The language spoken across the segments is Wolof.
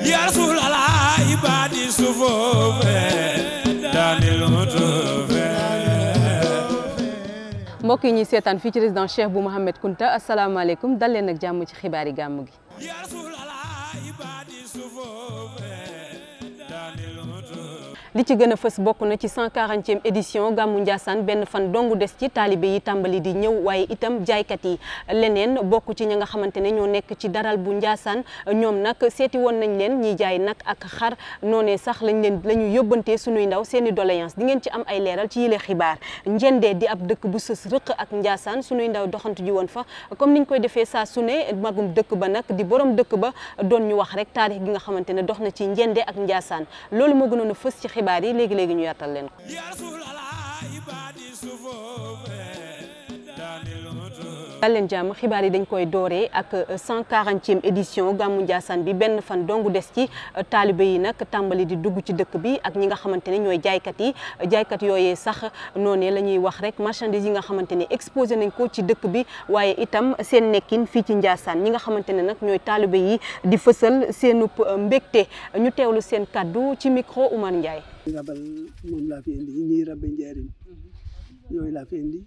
ya Rasulallah ibadi sufofe danil mutufe. mbokk yi ñuy seetaan fii ci résidence Cheikh Bou Mouhamed Kounta asalaamaaleykum dal leen ak jàmm ci xibaari gàmm gi. li ci gën a fës bokk na ci 140e édition gàmmu Ndiassane benn fan dongu des ci taalibe yi tàmbali di ñëw waaye itam jaaykat yi leneen bokk ci ñi nga xamante ne ñoo nekk ci daral bu Ndiassane ñoom nag seeti woon nañ leen ñiy jaay nag ak xar noonee sax la ñu yóbbantee sunuy ndaw seeni doléance di ngeen ci am ay leeral ci yile xibaar. Njendee di ab dëkk bu sës rëq ak Ndiassane sunuy ndaw doxantu ji woon fa comme niñ koy defee saa su ne magum dëkk ba nag di borom dëkk ba doon ñu wax rek taarix gi nga xamante ne dox na ci Njendee ak Ndiassane loolu moo gënoon a fës ci xibaar yi léegi ñu yaatal leen ko. dal leen jàmm xibaar yi dañ koy dooree ak 140e édition gàmmu Ndiassane bi benn fan dongu des ci taalibe yi nag tàmbali di dugg ci dëkk bi ak ñi nga xamante ne ñooy jaaykat yooyee sax noonee la ñuy wax rek marchandise yi nga xamante ne exposé nañ ko ci dëkk bi waaye itam seen nekkin fii ci Ndiassane ñi nga xamante ne nag ñooy taalibe yi di fësal seenub mbégte ñu teewlu seen kaddu ci micro Oumar Ndiaye. rabal moom laa fi indi ñii rabbi njaarim yooyu laa fi indi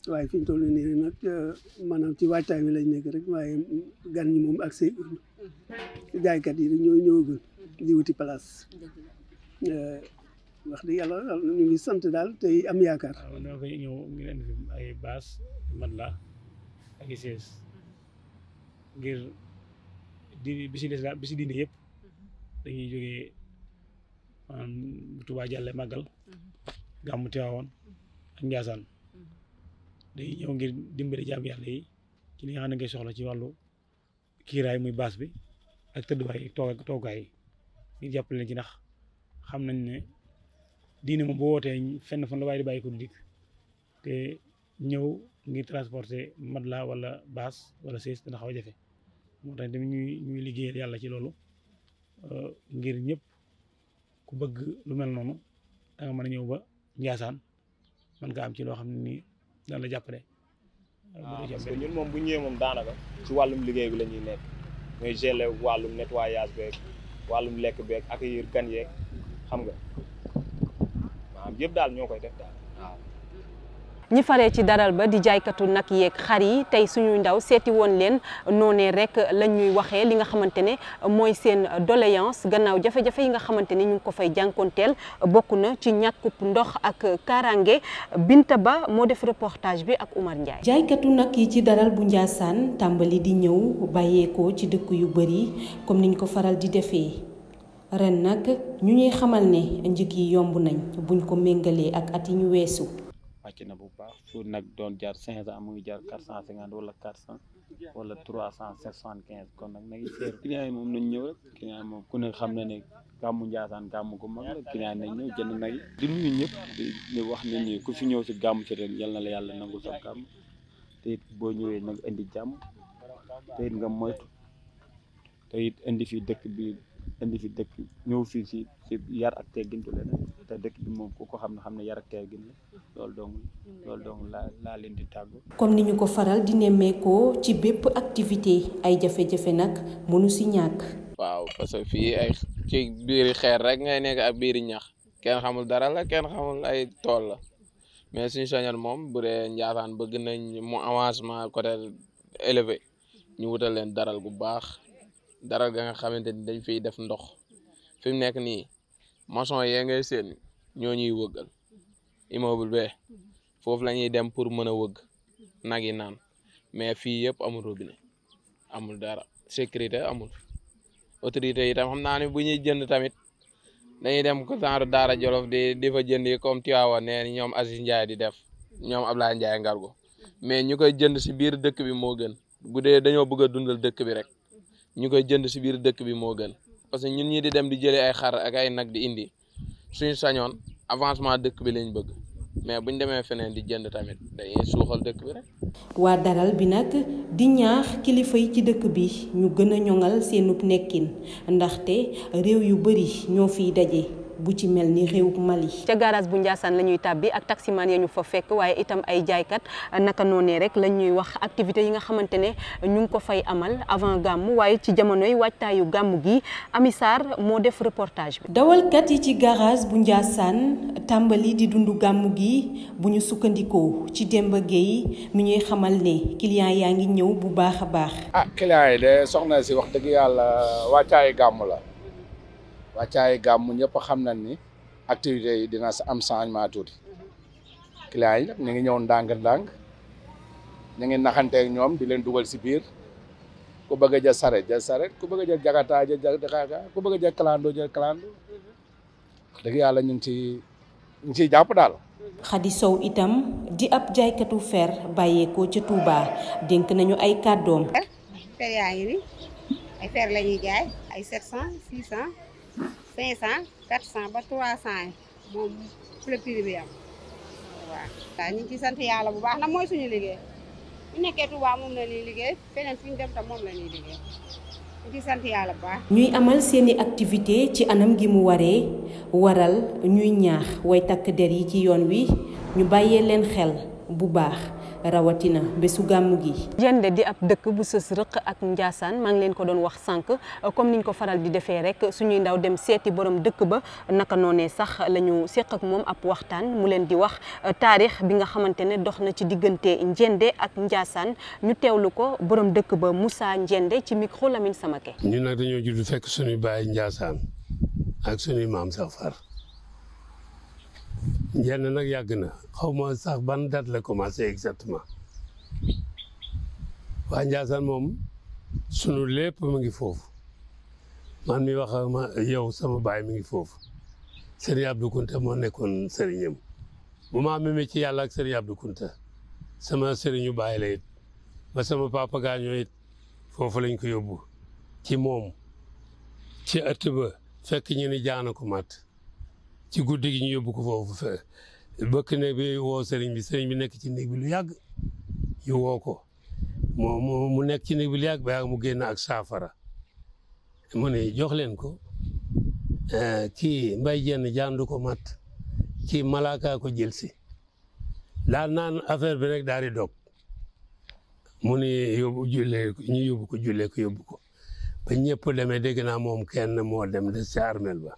waaye fi ñu toll nii nag maanaam ci waajtaay wi lañ nekk rek waaye gan ñi moom ak say jaaykat yi rek ñoo ñëwagul di wuti place wax dëgg yàlla ñu ngi sant daal tey am yaakaar. waaw dama koy ñëw ngi leen fi ay baas matelas ak i chaise ngir bisi diine yëpp dañuy jógee maanaam Touba Jàlle màggal gàmmu Tiwaawoon ak Ndiassane dañuy ñëw ngir dimbali jaam yàlla yi ci li nga xam ne ngay soxla ci wàllu kiiraay muy baas bi ak tëdduwaay toogaay yi ngir jàppale leen ci ndax xam nañ ne diine moom boo wootee fenn fan la waaye di bàyyi ko du dikk te ñëw ngir transporter matelas wala baas wala chaise dana xaw a jafe moo tax tamit ñuy liggéeyal yàlla ci loolu ngir ñëpp ku bëgg lu mel noonu da nga mën a ñëw ba Ndiassane mën nga am ci loo xam ne nii daan la jàppale. parce que ñun moom bu ñëwee moom daanaka ci wàllum liggéey bi la ñuy nekk ñooy gérer wàllum nettoyage beeg wàllum lekk beeg accueillir gan yeeg xam nga maanaam yëpp daal ñoo koy def daal waaw. ñi faree ci daral ba di jaaykatu nag yeeg xar yi tey suñuy ndaw seeti woon leen noonee rek lañ ñuy waxee li nga xamante ne mooy seen doléance gannaaw jafe-jafe yi nga xamante ne ñu ngi ko fay jànkonteel bokk na ci ñàkkub ndox ak kaaraange. Binta Ba moo def reportage bi ak Oumar Ndiaye. jaaykatu nag yi ci daral bu Ndiassane tàmbali di ñëw bàyyeekoo ci dëkk yu bëri comme niñ ko faral di defee ren nag ñu ñuy xamal ne njëg yi yomb nañ buñ ko méngalee ak at yi ñu weesu. wàcc na bu baax fu nag doon jar 500 mu ngi jar 450 wala 400 wala 375 kon nag nag seer client yi moom nañ ñëw rek client yi moom ku ne xam na ne gàmmu Ndiassane gàmmu gu mag la client yi nañ ñëw jënd nag yi di nuyu ñëpp di wax nit ñi ku fi ñëw si gàmmu ci ren yal na la yàlla nangu sa gàmm te it boo ñëwee nag indi jàmm te it nga moytu te it indi fi dëkk ñëw fii si yar ak teggintu leneen te dëkk bi moom ku ko xam ne yar ak teggin la loolu dong laa leen di tàggu. comme ni ñu ko faral di nemmeekoo ci bépp activité ay jafe-jafe nag mënu si ñàkk. waaw parce que fii ay ci biiri xeer rek ngay nekk ak biiri ñax kenn xamul dara la kenn xamul ay tool la mais suñu sañoon moom bu dee Ndiassane bëgg nañ mu avancement côté élevé ñu wutal leen daral bu baax. dara ga nga xamante ni dañ fiy def ndox fi mu nekk nii maçon yee ngay seen ñoo ñuy wëggal immeuble be foofu la ñuy dem pour mën a wëgg nag yi naan mais fii yëpp amul robinet amul dara sécurité amul autorité yi tam xam naa ne bu ñuy jënd tamit dañuy dem ko genre Daara Jolof di fa jënd yi comme Tivaouane nee ñoom Aziz Ndiaye di def ñoom Ablaye Ndiaye Ngargo mais ñu koy jënd si biir dëkk bi moo gën bu dee dañoo bëgg a dundal dëkk bi rek ñu koy jënd si biir dëkk bi moo gën parce que ñun ñii di dem di jëlee ay xar ak ay nag di indi suñu sañoon avancement dëkk bi lañ bëgg mais buñ demee feneen di jënd tamit dañuy suuxal dëkk bi rek. waa daral bi nag di ñaax kilifa yi ci dëkk bi ñu gën a ñoŋal seenub nekkin ndaxte réew yu bari ñoo fiy daje bu ci mel ni réew Mali. ca garage bu Ndiassane la ñuy tàbbi ak taximan ya ñu fa fekk waaye itam ay jaaykat naka noonee rek la ñuy wax activité yi nga xamante ne ñu ngi ko fay amal avant gàmmu waaye ci jamonoy waajtaayu gàmmu gi Ami Sarr moo def reportage bi. dawalkat yi ci garage bu Ndiassane tàmbali di dundu gàmmu gi bu ñu sukkandikoo ci Demba Gueye mi ñuy xamal ne client yaa ngi ñëw bu baax a baax. client yi de soxna si wax dëgg yàlla wàccaayu gàmmu la wàccaayu gàmmu ñëpp xam nañ ni activités yi dina am changement tuuti client yi nag ñu ngi ñëw ndànk-ndànk ñu ngi naxanteeg ñoom di leen dugal si biir ku bëgg a jël saret ku bëgg a jël jagata jël jagata ku bëgg a jël kalando jël kalando wax dëgg yàlla ñu ngi ciy jàpp daal. Khady Sow itam di ab jaaykatu fer bàyyeekoo ca Touba dénk nañu ay kàddoom. fer yaa ngi ni ay fer la ñuy jaay ay 700 600 500 400 ba 300 moom fu la prix bi am waaw. ñu ngi ciy sant yàlla bu baax nag mooy suñu liggéey bu nekkee Touba moom la ñuy liggéey feneen fu ñu dem tam moom la ñuy liggéey ñu ciy sant yàlla bu baax. ñuy amal seeni activité ci anam gi mu waree waral ñuy ñaax way takk der yi ci yoon wi ñu bàyyee leen xel bu baax. rawatina bésu gàmmu gi. Njende di ab dëkk bu sës rëq ak Ndiassane maa ngi leen ko doon wax sànq comme niñ ko faral di defee rek suñuy ndaw dem seeti borom dëkk ba naka noonee sax la ñu seq ak moom ab waxtaan mu leen di wax taarix bi nga xamante ne dox na ci diggante Njende ak Ndiassane ñu teewlu ko borom dëkk ba Moussa Njende ci micro Lamine Samake. ñun nag dañoo judd fekk suñuy baay Ndiassane ak suñuy maam sax far. Njende nag yàgg na xaw ma sax ban date la commencé exactement waa Ndiassane moom sunu lépp mu ngi foofu man mi wax ma yow sama baay mi ngi foofu Serigne Abdou Kounta moo nekkoon sëriñam bu ma amee ci yàlla ak Serigne Abdou Kounta sama sëriñu baay la it ba sama papa gaañoo it foofu lañ ko yóbbu ci moom ci ëtt ba fekk ñu ni jaana ko mat ci guddi gi ñu yóbbu ko foofu bëkk néeg bi woo sëriñ bi nekk ci néeg bi lu yàgg ñu woo ko mu nekk ci néeg bi lu yàgg ba yàgg mu génn ak saafara mu ne jox leen ko kii mbay jenn jaan du ko mat kii malaaka ko jël si daal naan affaire bi rek daal di dog mu ne ñu yóbbu ko jullee ko yóbbu ko ba ñëpp demee dégg naa moom kenn moo dem des ci armel ba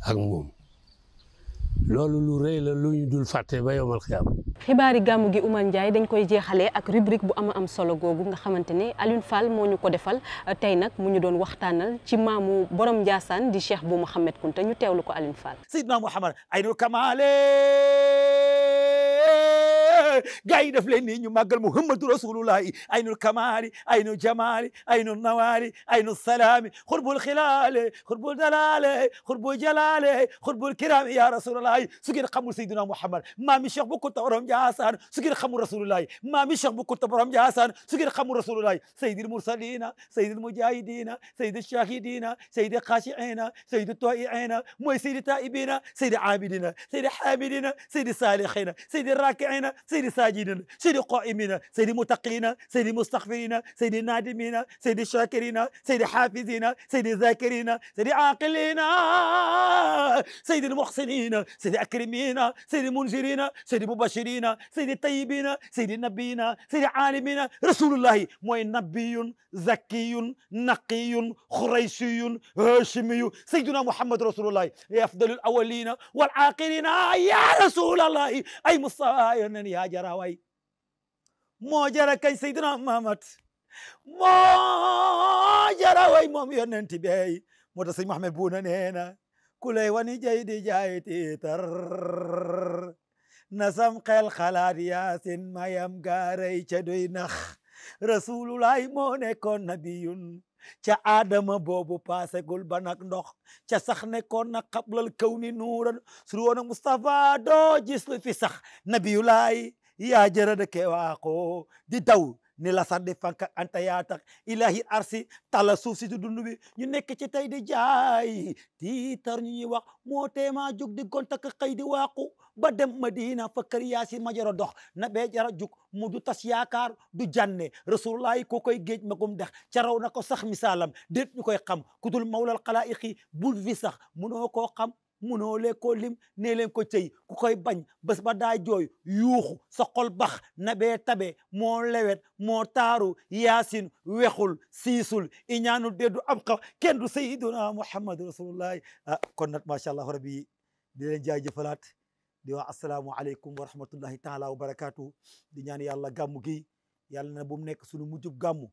ak moom loolu lu rëy la lu ñu dul fàtte ba yomal xiyam. xibaari gàmmu gi Oumar Ndiaye dañ koy jeexalee ak rubrique bu am solo googu nga xamante ne Alioune Fall moo ñu ko defal tey nag mu ñu doon waxtaanal ci maamu borom Ndiassane di Cheikh Bou Mouhamed Kounta ñu teewlu ko Alioune Fall. Seydina Mouhamad aynul kamale gaa yi def leen nii ñu màggal Muhammadu Rasulullahi aynul kamali aynul jamali aynul nawali aynul salami xurbul xilaale xurbul dalale xurbul jalale xurbul kirami ya Rasulullahi su ngeen xamul Seydina Mouhamad maami Cheikh Bou Kounta borom Ndiassane su ngeen xamul Rasulullahi maami Cheikh Bou Kounta borom Ndiassane su ngeen xamul Rasulullahi sayyidil mursalina sayyidil mujahidina sayyidil shahidina sayyidil khashiina sayyidil ta'iina mooy sayyidil taibina sayyidil abidina sayyidil hamidina sayyidil salihina sayyidil rakiina sayyidil sajidina sayyidil qaimina sayyidil muttaqina sayyidil mustaghfirina sayyidil nadimina sayyidil shakirina sayyidil hafizina sayyidil zakirina sayyidil aqilina sayyidil muhsinina sayyidil akrimina sayyidil munzirina sayyidil mubashirina sayyidil tayyibina sayyidil nabiyina sayyidil alimina rasulullahi mooy nabiyun zakiyun naqiyun khuraysiyun hashimiyun sayyiduna Muhammad rasulullahi ya afdalul awwalina wal akhirina ya rasulullahi ay mustafa yonen ya jaraway moo jara kañ sayyiduna Muhammad moo jaraway moom yonenti bey moo tax sëñ Muhammad Buuna neena ku lay wani jay di jaay tiitar nasam xel xalaat yaasin mayam gaaray ca doy nax rasulullahi moo nekkoon nabiyun ca Adama boobu paasegul ba nag ndox ca sax nekkoon na qablal kawni nuuran sur woon Mustafa doo gis lu fi sax nabiyulaay yaa jëra de ke waaqo di daw ni la sax di fank anta yaa tax ilahi arsi tala suuf si di dund bi ñu nekk ci tey di jaay tiitar ñu ñuy wax moo teema jug di gontak xëy di waaqu ba dem Madina fa kër Yaasin ma jara dox na bee jara jug mu du tas yaakaar du janne rasulullahi ko koy géej magum dex ca raw na ko sax misaalam déet ñu koy xam ku dul mawlal xalaa'iqi bul fi sax munoo koo xam munoo lee ko lim nee leen ko cëy ku koy bañ bés ba daa jooy yuuxu sa xol bax nabee tabe moo lewet moo taaru yaasin wexul siisul iñaanu deddu am xa kenn du sayyiduna muhammad rasulullahi kon nag macha allah rabbi di leen jaajëfalaat di wax asalaamu aleykum wa rahmatullahi taala wa barakaatu di ñaan yàlla gàmmu gi yàlla na bu mu nekk suñu mujjub gàmmu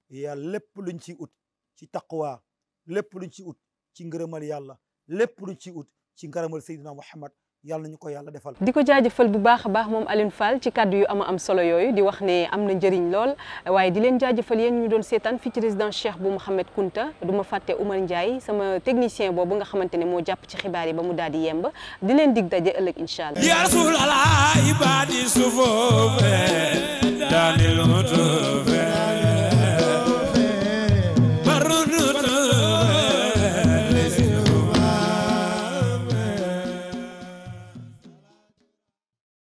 yàlla lépp luñ ci ut ci taqwa lépp luñ ci ut ci ngërëmal yàlla lépp luñ ci ut ci ngërëmal Seydina Muhammad yàlla nañu ko yàlla defal. di ko jaajëfal bu baax a baax moom Alioune Fall ci kàddu yu am solo yooyu di wax ne am na njëriñ lool waaye di leen jaajëfal yéen ñu doon seetaan fii ci résidence Cheikh bu Mouhamed Kunta du ma fàtte Oumar Ndiaye sama technicien boobu nga xamante ne moo jàpp ci xibaar yi ba mu daal di yemb di leen dig daje ëllëg incha allah.